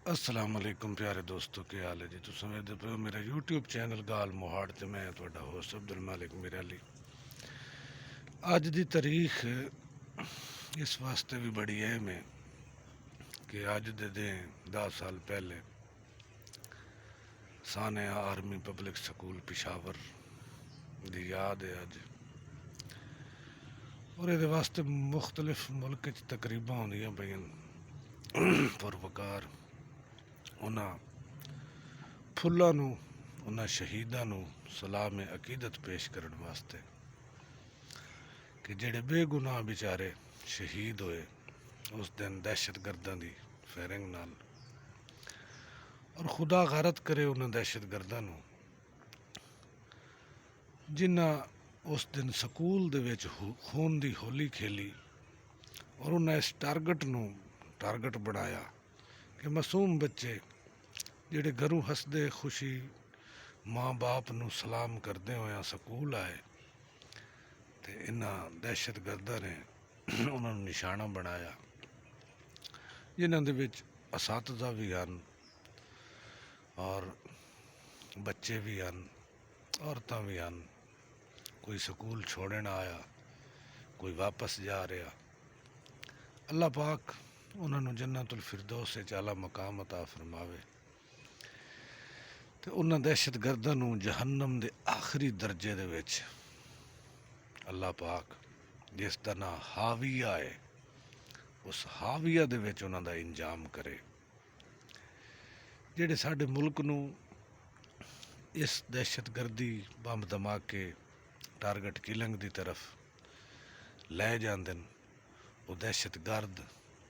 अस्सलाम वालेकुम प्यारे दोस्तों, क्या हाल है जी। तुम समझते पे हो मेरा यूट्यूब चैनल गाल मोहाड़ ते मैं तुहाडा होस्ट अब्दुल मालिक मिराली। अज दी तारीख इस वास्ते भी बड़ी अहम है कि अज दे दिन 10 साल पहले साने आर्मी पब्लिक स्कूल पिशावर दी याद है अज। और ये वास्ते मुख्तलिफ मुल्क च तकरीबा होंदियां पईयां पुरवकार उन्हां फुल्लां नूं उन्हां शहीदां नूं सलाम अकीदत पेश करन वास्ते कि जेड़े बेगुनाह बेचारे शहीद होए उस दिन दहशत गर्दां दी फायरिंग नाल। और खुदा गारत करे उन्हां दहशत गर्दां नूं जिन्हां उस दिन स्कूल दे विच खून दी होली खेली और उन्हें इस टारगेट बनाया कि मासूम बच्चे जेड़े घरों हसदे खुशी माँ बाप नूं सलाम करदे होया स्कूल आए तो इन्हां दहशत गर्दां ने उन्होंने निशाना बनाया, जिन्हां दे विच असातिज़ा भी हन और बच्चे भी हन, औरतां भी हन। कोई स्कूल छोड़न आया, कोई वापस जा रहा। अल्लाह पाक उन्होंने जन्नतुल फिरदौस विच आला मकाम अता फरमावे ते उन्हां दहशत गर्दां नूं जहन्नम दे आखिरी दर्जे दे विच अल्लाह पाक जिसदा नां हाविया है उस हाविया दे विच उन्हां दा इंजाम करे। जेड़े साडे मुल्क नूं इस दहशत गर्दी बंब धमाके टारगेट किलिंग की तरफ लै जाते हैं, वो दहशत गर्द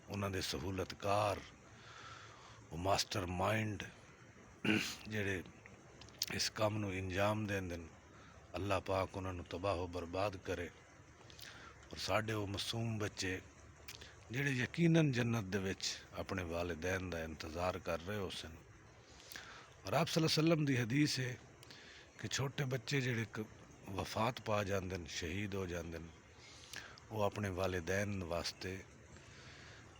उन्होंने दे सहूलतकार वो मास्टर माइंड जेड़े इस काम नूं इंजाम देंदे न, अल्लाह पाक उन्होंने तबाह बर्बाद करे। और साडे वो मासूम बच्चे जेड़े यकीनन जन्नत दे विच अपने वालिदैन दा इंतज़ार कर रहे हो सन। और आप सल्लल्लाहु अलैहि वसल्लम दी हदीस है कि छोटे बच्चे जेड़े वफात पा जाते हैं, शहीद हो जाते हैं, वो अपने वालिदैन वास्ते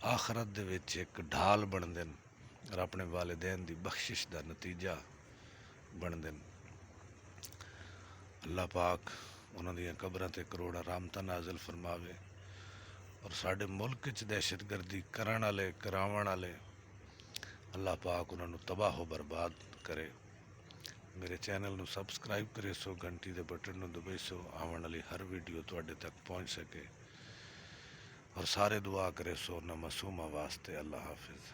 आखरत दे विच एक ढाल बनते हैं और अपने वालिदैन दी बख्शिश का नतीजा बनते हैं। अल्लाह पाक उन्हां दियां कब्रां ते करोड़ां रहमतां नाज़िल फरमावे और साडे मुल्क च दहशत गर्दी करन वाले करावन वाले अल्लाह पाक उन्होंने तबाह बर्बाद करे। मेरे चैनल नूं सबसक्राइब करे सो, घंटी के बटन नूं दबाई सो, आवन वाली हर वीडियो तुहाडे तक पहुँच सके। और सारे दुआ करे सो न मासूमा वास्ते। अल्लाह हाफिज़।